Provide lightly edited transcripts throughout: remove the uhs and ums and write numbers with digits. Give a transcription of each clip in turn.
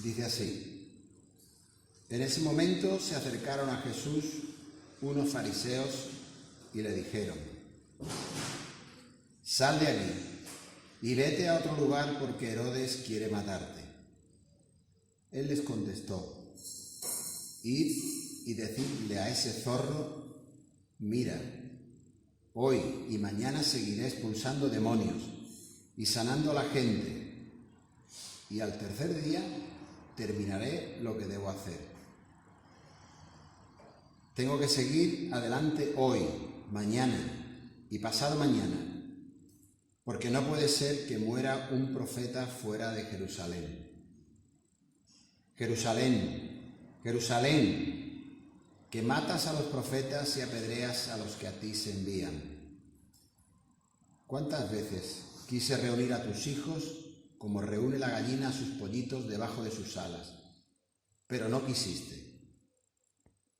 Dice así: en ese momento se acercaron a Jesús unos fariseos y le dijeron: sal de aquí y vete a otro lugar porque Herodes quiere matarte. Él les contestó: id y decidle a ese zorro: mira, hoy y mañana seguiré expulsando demonios y sanando a la gente, y al tercer día terminaré lo que debo hacer. Tengo que seguir adelante hoy, mañana y pasado mañana, porque no puede ser que muera un profeta fuera de Jerusalén. Jerusalén, Jerusalén, que matas a los profetas y apedreas a los que a ti se envían. ¿Cuántas veces quise reunir a tus hijos como reúne la gallina a sus pollitos debajo de sus alas, pero no quisiste?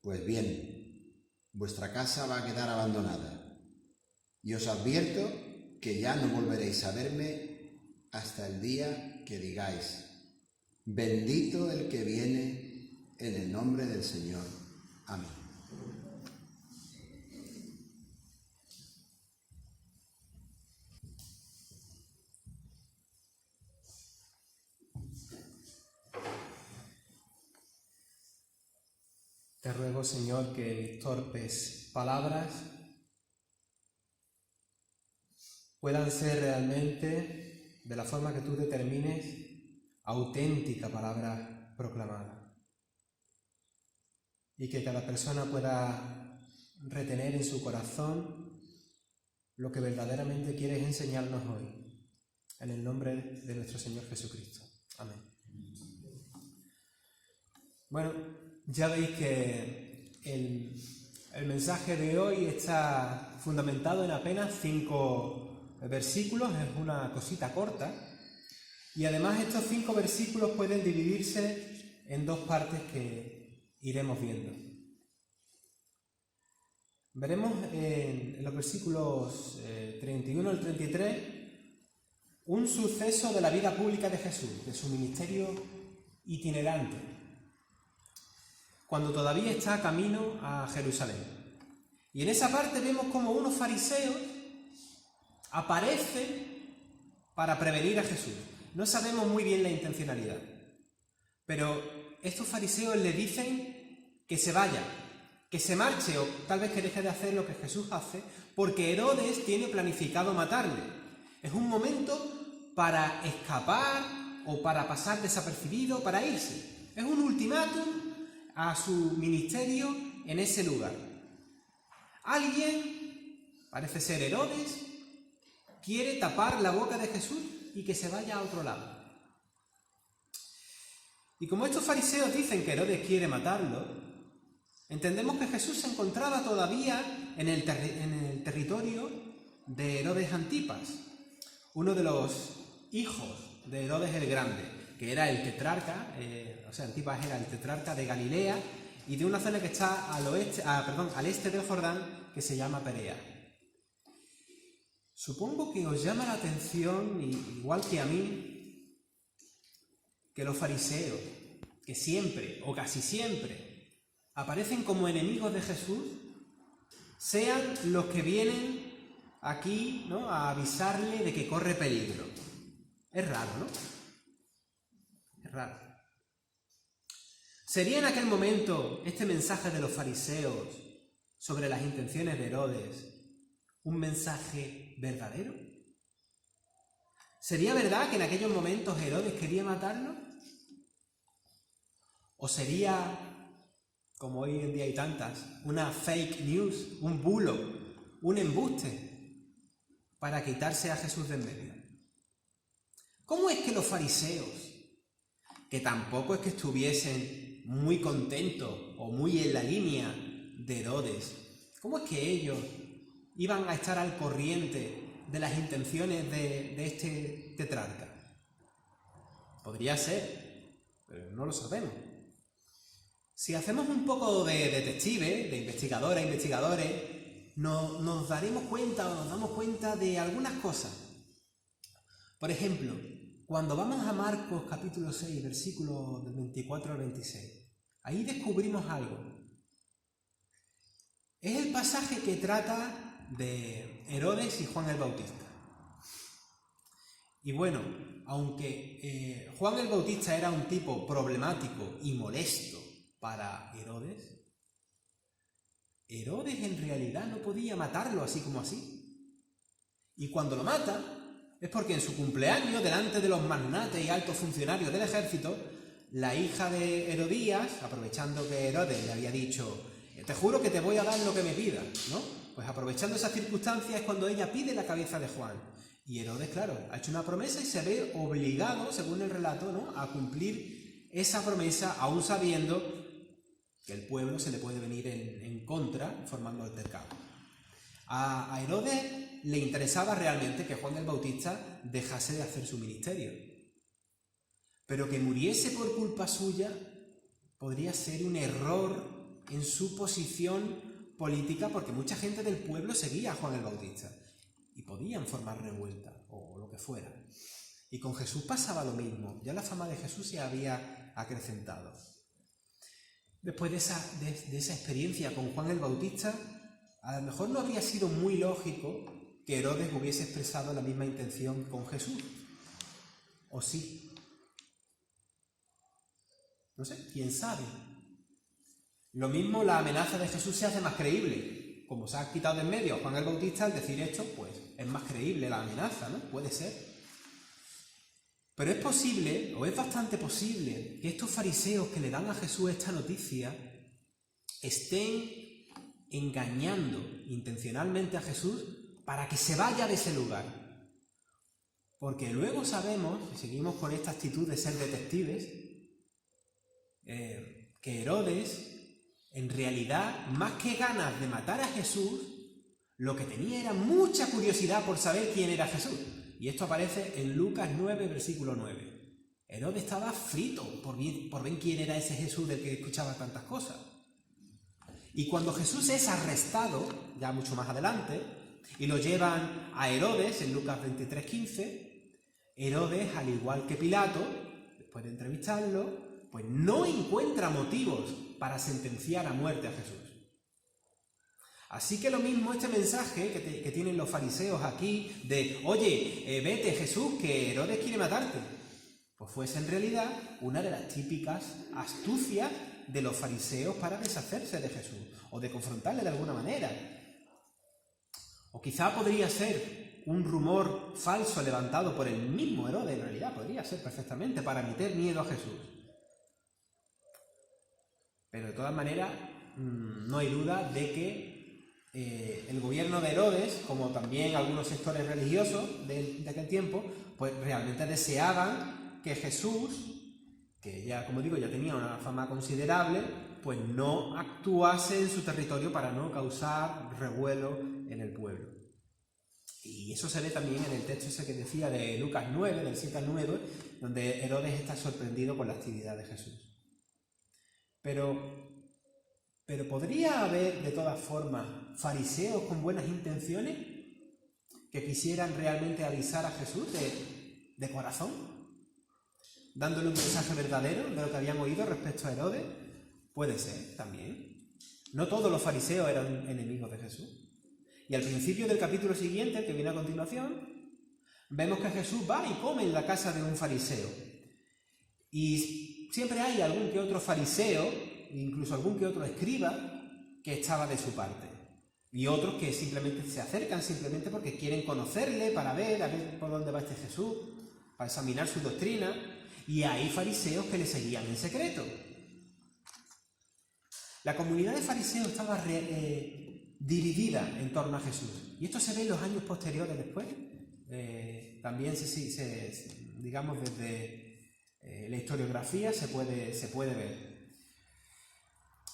Pues bien, vuestra casa va a quedar abandonada, y os advierto que ya no volveréis a verme hasta el día que digáis: bendito el que viene en el nombre del Señor. Amén. Te ruego, Señor, que mis torpes palabras puedan ser realmente, de la forma que tú determines, auténtica palabra proclamada. Y que cada persona pueda retener en su corazón lo que verdaderamente quieres enseñarnos hoy. En el nombre de nuestro Señor Jesucristo. Amén. Bueno, ya veis que el mensaje de hoy está fundamentado en apenas 5 versículos, es una cosita corta, y además estos 5 versículos pueden dividirse en 2 partes que iremos viendo. Veremos en los versículos 31 al 33 un suceso de la vida pública de Jesús, de su ministerio itinerante, cuando todavía está camino a Jerusalén. Y en esa parte vemos como unos fariseos aparecen para prevenir a Jesús. No sabemos muy bien la intencionalidad, pero estos fariseos le dicen que se vaya, que se marche, o tal vez que deje de hacer lo que Jesús hace, porque Herodes tiene planificado matarle. Es un momento para escapar o para pasar desapercibido, para irse. Es un ultimátum a su ministerio en ese lugar. Alguien, parece ser Herodes, quiere tapar la boca de Jesús y que se vaya a otro lado. Y como estos fariseos dicen que Herodes quiere matarlo, entendemos que Jesús se encontraba todavía en el territorio de Herodes Antipas, uno de los hijos de Herodes el Grande, que era el tetrarca, Antipas era el tetrarca de Galilea y de una zona que está al este del Jordán, que se llama Perea. Supongo que os llama la atención, igual que a mí, que los fariseos, que siempre o casi siempre aparecen como enemigos de Jesús, sean los que vienen aquí, ¿no?, a avisarle de que corre peligro. Es raro, ¿no? Es raro. ¿Sería en aquel momento este mensaje de los fariseos sobre las intenciones de Herodes un mensaje verdadero? ¿Sería verdad que en aquellos momentos Herodes quería matarlo? ¿O sería, como hoy en día hay tantas, una fake news, un bulo, un embuste para quitarse a Jesús de en medio? ¿Cómo es que los fariseos, que tampoco es que estuviesen muy contentos o muy en la línea de Herodes, cómo es que ellos iban a estar al corriente de las intenciones de este tetrarca? Podría ser, pero no lo sabemos. Si hacemos un poco de detectives, de investigadoras e investigadores, nos damos cuenta de algunas cosas. Por ejemplo, cuando vamos a Marcos capítulo 6, versículos del 24 al 26, ahí descubrimos algo. Es el pasaje que trata de Herodes y Juan el Bautista. Y bueno, aunque Juan el Bautista era un tipo problemático y molesto para Herodes, Herodes en realidad no podía matarlo así como así. Y cuando lo mata, es porque en su cumpleaños, delante de los magnates y altos funcionarios del ejército, la hija de Herodías, aprovechando que Herodes le había dicho, te juro que te voy a dar lo que me pidas, ¿no? Pues aprovechando esas circunstancias es cuando ella pide la cabeza de Juan. Y Herodes, claro, ha hecho una promesa y se ve obligado, según el relato, ¿no?, a cumplir esa promesa, aún sabiendo que el pueblo se le puede venir en contra, formando altercado. A Herodes le interesaba realmente que Juan el Bautista dejase de hacer su ministerio. Pero que muriese por culpa suya podría ser un error en su posición política, porque mucha gente del pueblo seguía a Juan el Bautista y podían formar revuelta o lo que fuera. Y con Jesús pasaba lo mismo, ya la fama de Jesús se había acrecentado. Después de esa experiencia con Juan el Bautista, a lo mejor no habría sido muy lógico que Herodes hubiese expresado la misma intención con Jesús. ¿O sí? No sé, quién sabe. Lo mismo la amenaza de Jesús se hace más creíble. Como se ha quitado de en medio a Juan el Bautista, al decir esto, pues es más creíble la amenaza, ¿no? Puede ser. Pero es posible, o es bastante posible, que estos fariseos que le dan a Jesús esta noticia estén engañando intencionalmente a Jesús para que se vaya de ese lugar. Porque luego sabemos, y seguimos con esta actitud de ser detectives, que Herodes, en realidad, más que ganas de matar a Jesús, lo que tenía era mucha curiosidad por saber quién era Jesús. Y esto aparece en Lucas 9, versículo 9. Herodes estaba frito por ver quién era ese Jesús del que escuchaba tantas cosas. Y cuando Jesús es arrestado, ya mucho más adelante, y lo llevan a Herodes, en Lucas 23, 15, Herodes, al igual que Pilato, después de entrevistarlo, pues no encuentra motivos para sentenciar a muerte a Jesús. Así que lo mismo este mensaje que tienen los fariseos aquí de, oye, vete Jesús, que Herodes quiere matarte, pues fuese en realidad una de las típicas astucias de los fariseos para deshacerse de Jesús o de confrontarle de alguna manera. O quizá podría ser un rumor falso levantado por el mismo Herodes, en realidad podría ser perfectamente para meter miedo a Jesús. Pero de todas maneras, no hay duda de que el gobierno de Herodes, como también algunos sectores religiosos de aquel tiempo, pues realmente deseaban que Jesús, que ya, como digo, ya tenía una fama considerable, pues no actuase en su territorio para no causar revuelo en el pueblo. Y eso se ve también en el texto ese que decía de Lucas 9, del 7 al 9, donde Herodes está sorprendido por la actividad de Jesús. Pero ¿podría haber, de todas formas, fariseos con buenas intenciones que quisieran realmente avisar a Jesús de corazón, dándole un mensaje verdadero de lo que habían oído respecto a Herodes? Puede ser, también. No todos los fariseos eran enemigos de Jesús. Y al principio del capítulo siguiente, el que viene a continuación, vemos que Jesús va y come en la casa de un fariseo. Y siempre hay algún que otro fariseo, incluso algún que otro escriba, que estaba de su parte. Y otros que simplemente se acercan simplemente porque quieren conocerle, para ver, a ver por dónde va este Jesús, para examinar su doctrina. Y hay fariseos que le seguían en secreto. La comunidad de fariseos estaba dividida en torno a Jesús. Y esto se ve en los años posteriores después. También, digamos, desde la historiografía se puede ver.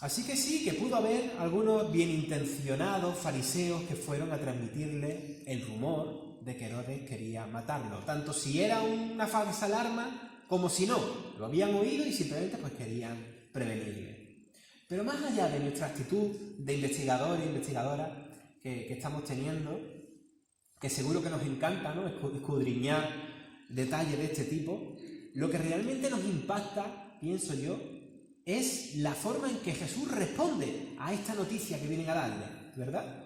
Así que sí, que pudo haber algunos bien intencionados fariseos que fueron a transmitirle el rumor de que Herodes quería matarlo, tanto si era una falsa alarma como si no. Lo habían oído y simplemente pues querían prevenirle. Pero más allá de nuestra actitud de investigador e investigadora que estamos teniendo, que seguro que nos encanta, ¿no?, escudriñar detalle de este tipo, lo que realmente nos impacta, pienso yo, es la forma en que Jesús responde a esta noticia que vienen a darle, ¿verdad?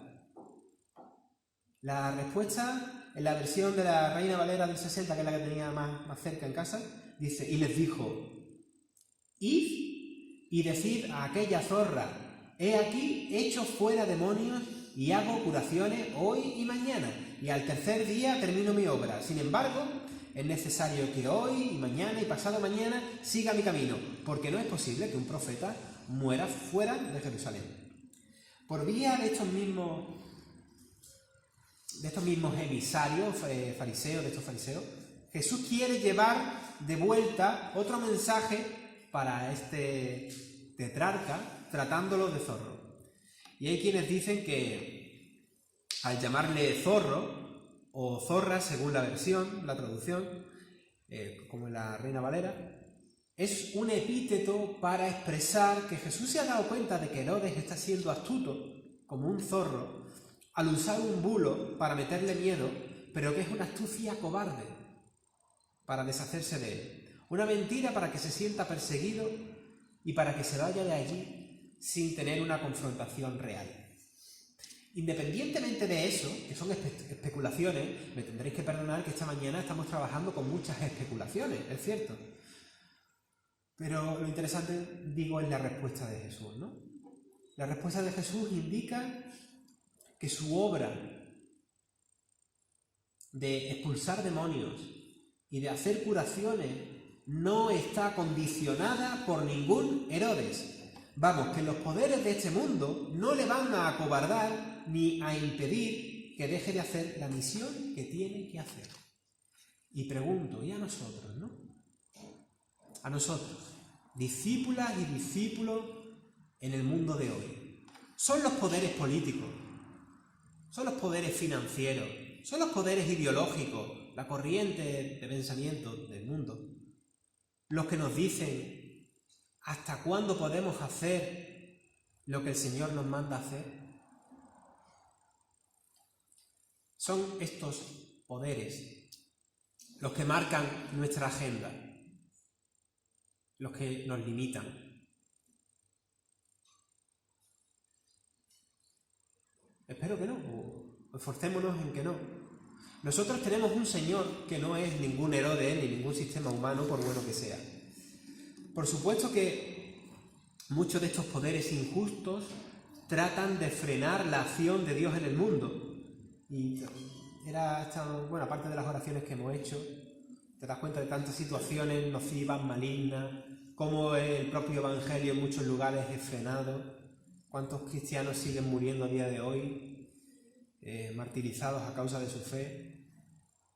La respuesta, en la versión de la Reina Valera del 60, que es la que tenía más cerca en casa, dice, y les dijo, id y decid a aquella zorra, he aquí echo fuera demonios y hago curaciones hoy y mañana, y al tercer día termino mi obra. Sin embargo, es necesario que hoy y mañana y pasado mañana siga mi camino, porque no es posible que un profeta muera fuera de Jerusalén. Por vía de estos mismos emisarios fariseos, de estos fariseos, Jesús quiere llevar de vuelta otro mensaje para este tetrarca, tratándolo de zorro. Y hay quienes dicen que al llamarle zorro o zorra, según la versión, la traducción, como en la Reina Valera, es un epíteto para expresar que Jesús se ha dado cuenta de que Herodes está siendo astuto, como un zorro, al usar un bulo para meterle miedo, pero que es una astucia cobarde para deshacerse de él. Una mentira para que se sienta perseguido y para que se vaya de allí sin tener una confrontación real. Independientemente de eso, que son especulaciones, me tendréis que perdonar que esta mañana estamos trabajando con muchas especulaciones, es cierto. Pero lo interesante, digo, es la respuesta de Jesús, ¿no? La respuesta de Jesús indica que su obra de expulsar demonios y de hacer curaciones no está condicionada por ningún Herodes. Vamos, que los poderes de este mundo no le van a acobardar ni a impedir que deje de hacer la misión que tiene que hacer. Y pregunto, ¿y a nosotros, no? A nosotros, discípulas y discípulos en el mundo de hoy. Son los poderes políticos, son los poderes financieros, son los poderes ideológicos, la corriente de pensamiento del mundo, los que nos dicen hasta cuándo podemos hacer lo que el Señor nos manda hacer. Son estos poderes los que marcan nuestra agenda, los que nos limitan. Espero que no, o esforcémonos en que no. Nosotros tenemos un Señor que no es ningún Herodes ni ningún sistema humano, por bueno que sea. Por supuesto que muchos de estos poderes injustos tratan de frenar la acción de Dios en el mundo. Y aparte de las oraciones que hemos hecho, te das cuenta de tantas situaciones nocivas, malignas, cómo el propio Evangelio en muchos lugares es frenado, cuántos cristianos siguen muriendo a día de hoy, martirizados a causa de su fe.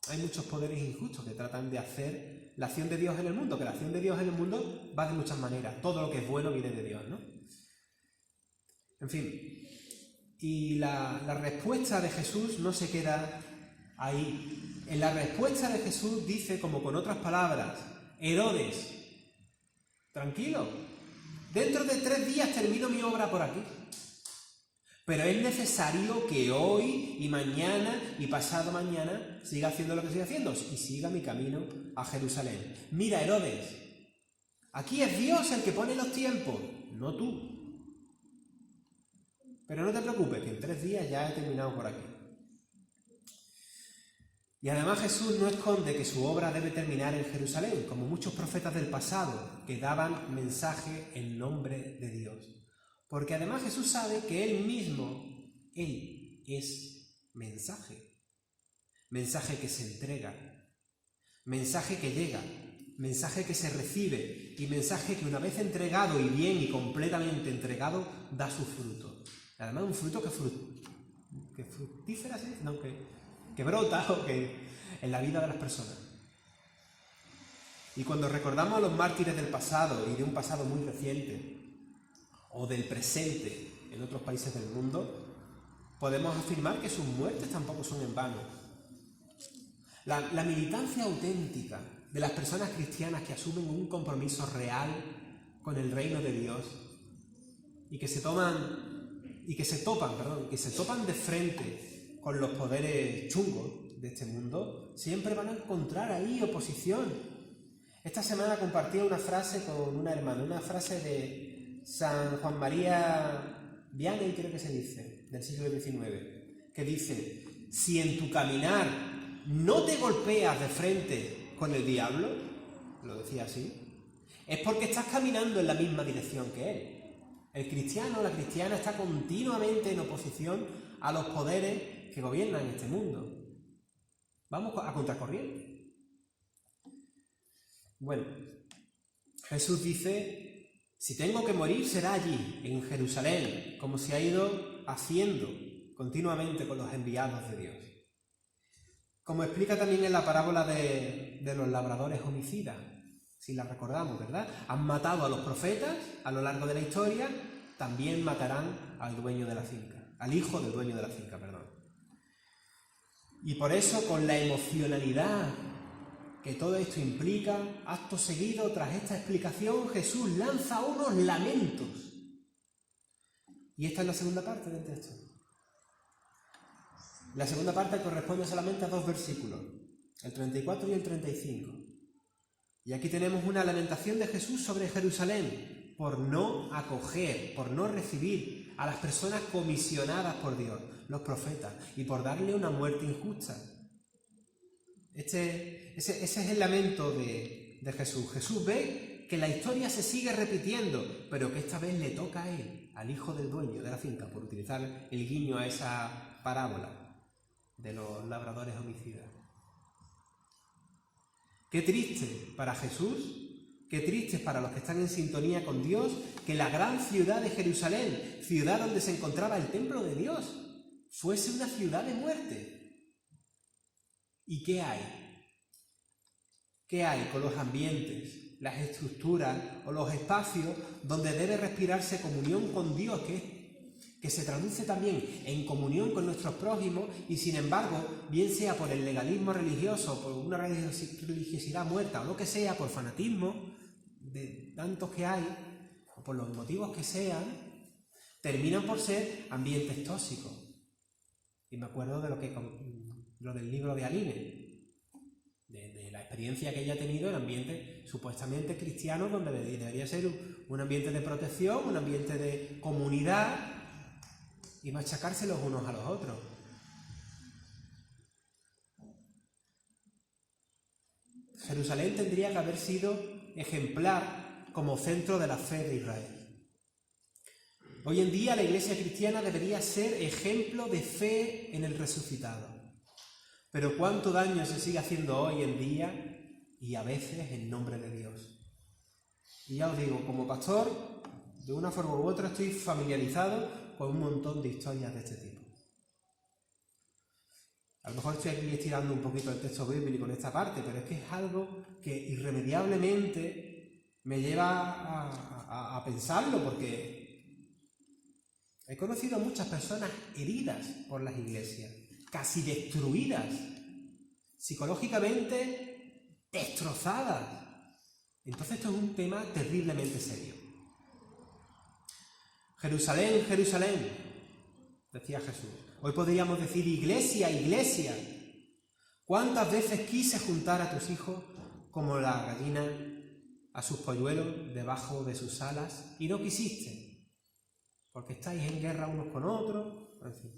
Hay muchos poderes injustos que tratan de hacer la acción de Dios en el mundo, que la acción de Dios en el mundo va de muchas maneras. Todo lo que es bueno viene de Dios, ¿no? En fin, y la respuesta de Jesús no se queda ahí. En la respuesta de Jesús dice, como con otras palabras, Herodes, tranquilo, dentro de 3 días termino mi obra por aquí. Pero es necesario que hoy y mañana y pasado mañana siga haciendo lo que estoy haciendo y siga mi camino a Jerusalén. Mira, Herodes, aquí es Dios el que pone los tiempos, no tú. Pero no te preocupes, que en 3 días ya he terminado por aquí. Y además Jesús no esconde que su obra debe terminar en Jerusalén, como muchos profetas del pasado que daban mensaje en nombre de Dios. Porque además Jesús sabe que Él mismo, Él es mensaje. Mensaje que se entrega, mensaje que llega, mensaje que se recibe y mensaje que una vez entregado y bien y completamente entregado, da su fruto. Además un fruto que fructífera, ¿sí? No, que brota o que en la vida de las personas. Y cuando recordamos a los mártires del pasado y de un pasado muy reciente, o del presente en otros países del mundo, podemos afirmar que sus muertes tampoco son en vano. La militancia auténtica de las personas cristianas que asumen un compromiso real con el reino de Dios y que se topan de frente con los poderes chungos de este mundo, siempre van a encontrar ahí oposición. Esta semana compartía una frase con una hermana, una frase de San Juan María Vianney, creo que se dice, del siglo XIX, que dice: si en tu caminar no te golpeas de frente con el diablo, lo decía así, es porque estás caminando en la misma dirección que él. El cristiano o la cristiana está continuamente en oposición a los poderes que gobiernan este mundo. Vamos a contracorriente. Bueno, Jesús dice: si tengo que morir será allí, en Jerusalén, como se ha ido haciendo continuamente con los enviados de Dios. Como explica también en la parábola de los labradores homicidas, si la recordamos, ¿verdad? Han matado a los profetas a lo largo de la historia, también matarán al dueño de la finca, al hijo del dueño de la finca, perdón. Y por eso, con la emocionalidad que todo esto implica, acto seguido, tras esta explicación, Jesús lanza unos lamentos. Y esta es la segunda parte del texto. La segunda parte corresponde solamente a 2 versículos, el 34 y el 35. Y aquí tenemos una lamentación de Jesús sobre Jerusalén, por no acoger, por no recibir a las personas comisionadas por Dios, los profetas, y por darle una muerte injusta. Ese es el lamento de Jesús. Jesús ve que la historia se sigue repitiendo, pero que esta vez le toca a él, al hijo del dueño de la finca, por utilizar el guiño a esa parábola de los labradores homicidas. Qué triste para Jesús, qué triste para los que están en sintonía con Dios, que la gran ciudad de Jerusalén, ciudad donde se encontraba el templo de Dios, fuese una ciudad de muerte. ¿Y qué hay? ¿Qué hay con los ambientes, las estructuras o los espacios donde debe respirarse comunión con Dios, que se traduce también en comunión con nuestros prójimos, y sin embargo, bien sea por el legalismo religioso, por una religiosidad muerta o lo que sea, por fanatismo de tantos que hay, o por los motivos que sean, terminan por ser ambientes tóxicos? Y me acuerdo de lo del libro de Aline, de la experiencia que ella ha tenido en ambiente supuestamente cristiano, donde debería ser un ambiente de protección, un ambiente de comunidad, y machacarse los unos a los otros. Jerusalén tendría que haber sido ejemplar como centro de la fe de Israel. Hoy en día la Iglesia cristiana debería ser ejemplo de fe en el resucitado. Pero cuánto daño se sigue haciendo hoy en día, y a veces en nombre de Dios. Y ya os digo, como pastor, de una forma u otra estoy familiarizado con un montón de historias de este tipo. A lo mejor estoy aquí estirando un poquito el texto bíblico en esta parte, pero es que es algo que irremediablemente me lleva a pensarlo, porque he conocido a muchas personas heridas por las iglesias, casi destruidas, psicológicamente destrozadas. Entonces esto es un tema terriblemente serio. Jerusalén, Jerusalén, decía Jesús. Hoy podríamos decir: iglesia, iglesia. ¿Cuántas veces quise juntar a tus hijos como la gallina a sus polluelos debajo de sus alas, y no quisiste? Porque estáis en guerra unos con otros, en fin.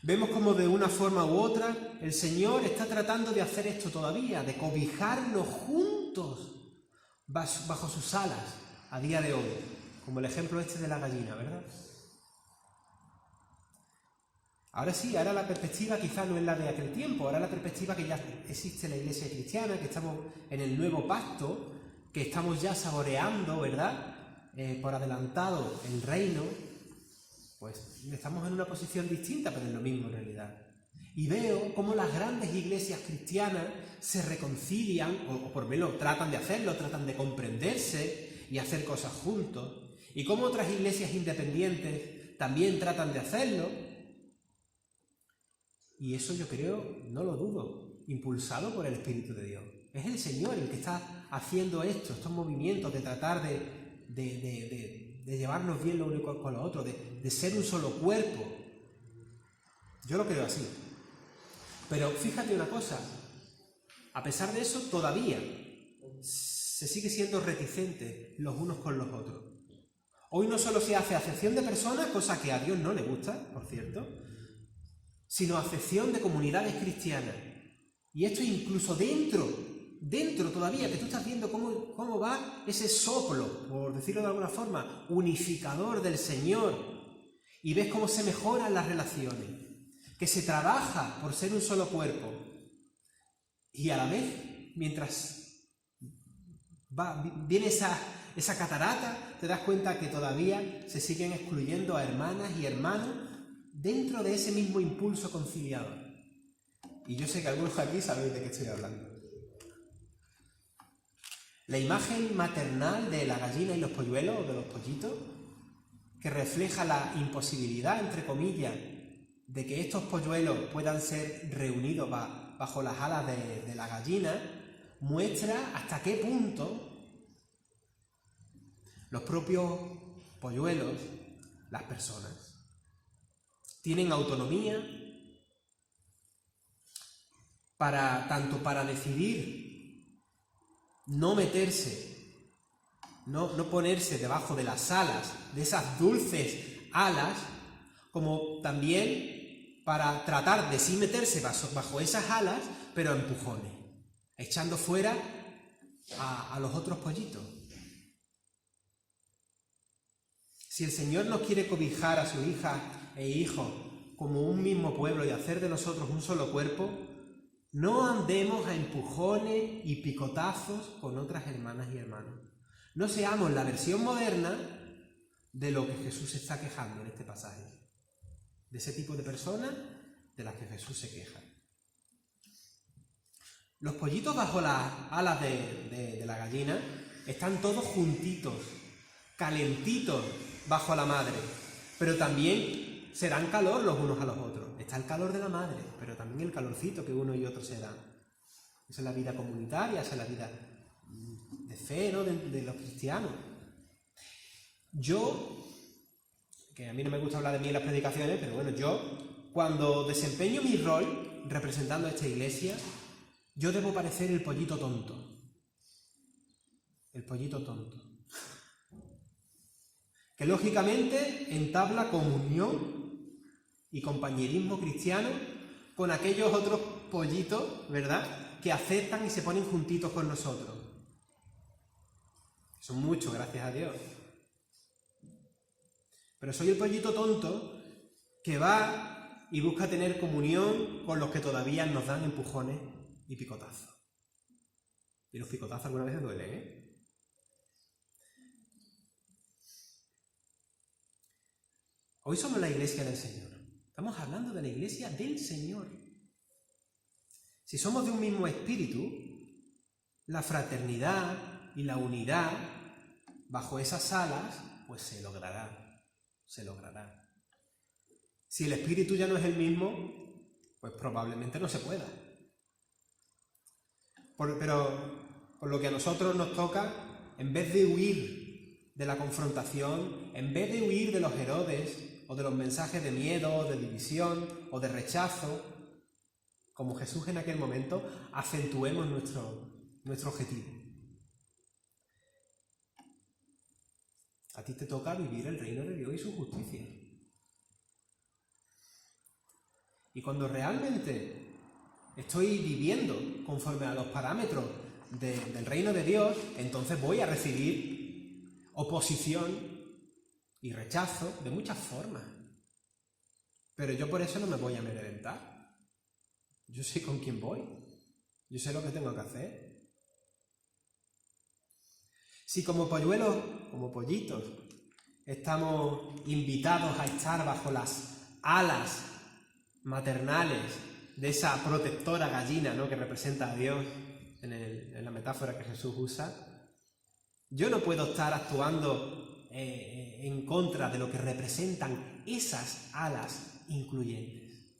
Vemos como de una forma u otra el Señor está tratando de hacer esto todavía, de cobijarnos juntos bajo sus alas a día de hoy, como el ejemplo este de la gallina, ¿verdad? Ahora sí, ahora la perspectiva quizá no es la de aquel tiempo, ahora la perspectiva que ya existe la Iglesia cristiana, que estamos en el nuevo pacto, que estamos ya saboreando, ¿verdad? Por adelantado el reino, pues estamos en una posición distinta, pero es lo mismo en realidad. Y veo cómo las grandes iglesias cristianas se reconcilian, o por lo menos tratan de hacerlo, tratan de comprenderse y hacer cosas juntos, y cómo otras iglesias independientes también tratan de hacerlo. Y eso yo creo, no lo dudo, impulsado por el Espíritu de Dios. Es el Señor el que está haciendo estos movimientos de tratar de llevarnos bien lo uno con lo otro, de ser un solo cuerpo. Yo lo creo así. Pero fíjate una cosa, a pesar de eso todavía se sigue siendo reticente los unos con los otros. Hoy no solo se hace acepción de personas, cosa que a Dios no le gusta, por cierto, sino acepción de comunidades cristianas. Y esto incluso dentro todavía, que tú estás viendo cómo va ese soplo, por decirlo de alguna forma, unificador del Señor, y ves cómo se mejoran las relaciones, que se trabaja por ser un solo cuerpo, y a la vez, mientras viene esa catarata, te das cuenta que todavía se siguen excluyendo a hermanas y hermanos dentro de ese mismo impulso conciliador. Y yo sé que algunos aquí sabéis de qué estoy hablando. La imagen maternal de la gallina y los polluelos, o de los pollitos, que refleja la imposibilidad, entre comillas, de que estos polluelos puedan ser reunidos bajo las alas de la gallina, muestra hasta qué punto los propios polluelos, las personas, tienen autonomía tanto para decidir no meterse, no ponerse debajo de las alas, de esas dulces alas, como también para tratar de sí meterse bajo esas alas, pero a empujones, echando fuera a los otros pollitos. Si el Señor nos quiere cobijar a sus hijas e hijos como un mismo pueblo y hacer de nosotros un solo cuerpo, no andemos a empujones y picotazos con otras hermanas y hermanos. No seamos la versión moderna de lo que Jesús se está quejando en este pasaje, de ese tipo de personas de las que Jesús se queja. Los pollitos bajo las alas de la gallina están todos juntitos, calentitos bajo la madre, pero también se dan calor los unos a los otros. Está el calor de la madre, pero también el calorcito que uno y otro se dan. Esa es la vida comunitaria, esa es la vida de fe, ¿no?, de los cristianos. Yo, que a mí no me gusta hablar de mí en las predicaciones, pero bueno, yo, cuando desempeño mi rol representando a esta iglesia, yo debo parecer el pollito tonto. El pollito tonto. Que lógicamente entabla comunión y compañerismo cristiano con aquellos otros pollitos, ¿verdad?, que aceptan y se ponen juntitos con nosotros. Son muchos, gracias a Dios. Pero soy el pollito tonto que va y busca tener comunión con los que todavía nos dan empujones y picotazos. Y los picotazos algunas veces duelen, ¿eh? Hoy somos la iglesia del Señor. Estamos hablando de la iglesia del Señor. Si somos de un mismo espíritu, la fraternidad y la unidad bajo esas alas, pues se logrará. Se logrará. Si el espíritu ya no es el mismo, pues probablemente no se pueda. Pero por lo que a nosotros nos toca, en vez de huir de la confrontación, en vez de huir de los Herodes, o de los mensajes de miedo, de división o de rechazo, como Jesús en aquel momento, acentuemos nuestro objetivo. A ti te toca vivir el reino de Dios y su justicia. Y cuando realmente estoy viviendo conforme a los parámetros del reino de Dios, entonces voy a recibir oposición y rechazo de muchas formas. Pero yo por eso no me voy a amedrentar. Yo sé con quién voy. Yo sé lo que tengo que hacer. Si como polluelos, como pollitos, estamos invitados a estar bajo las alas maternales de esa protectora gallina, ¿no?, que representa a Dios en la metáfora que Jesús usa, yo no puedo estar actuando en contra de lo que representan esas alas incluyentes.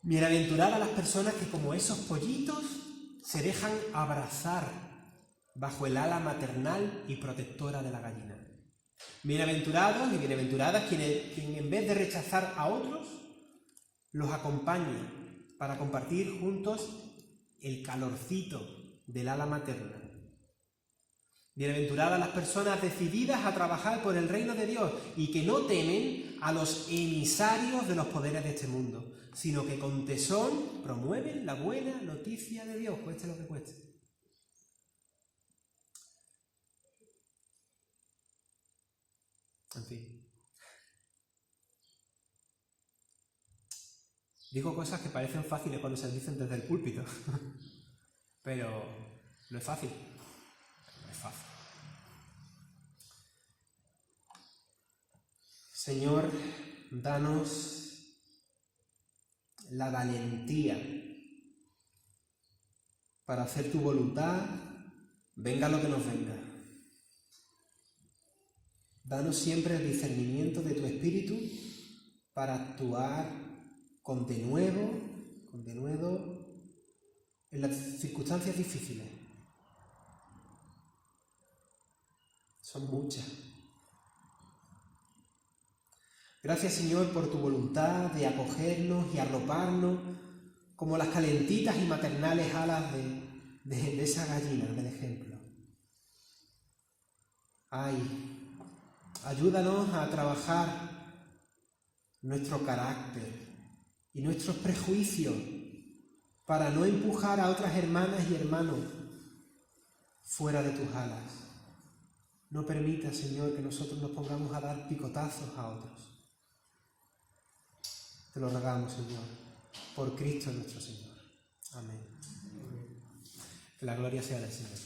Bienaventuradas las personas que, como esos pollitos, se dejan abrazar bajo el ala maternal y protectora de la gallina. Bienaventurados y bienaventuradas quien en vez de rechazar a otros, los acompaña para compartir juntos el calorcito del ala materna. Bienaventuradas las personas decididas a trabajar por el reino de Dios y que no temen a los emisarios de los poderes de este mundo, sino que con tesón promueven la buena noticia de Dios, cueste lo que cueste. En fin. Digo cosas que parecen fáciles cuando se dicen desde el púlpito, pero no es fácil. No es fácil. Señor, danos la valentía para hacer tu voluntad, venga lo que nos venga. Danos siempre el discernimiento de tu Espíritu para actuar con denuedo en las circunstancias difíciles. Son muchas. Gracias, Señor, por tu voluntad de acogernos y arroparnos como las calentitas y maternales alas de esa gallina del ejemplo. Ay, ayúdanos a trabajar nuestro carácter y nuestros prejuicios para no empujar a otras hermanas y hermanos fuera de tus alas. No permita, Señor, que nosotros nos pongamos a dar picotazos a otros. Te lo rogamos, Señor, por Cristo nuestro Señor. Amén. Que la gloria sea del Señor.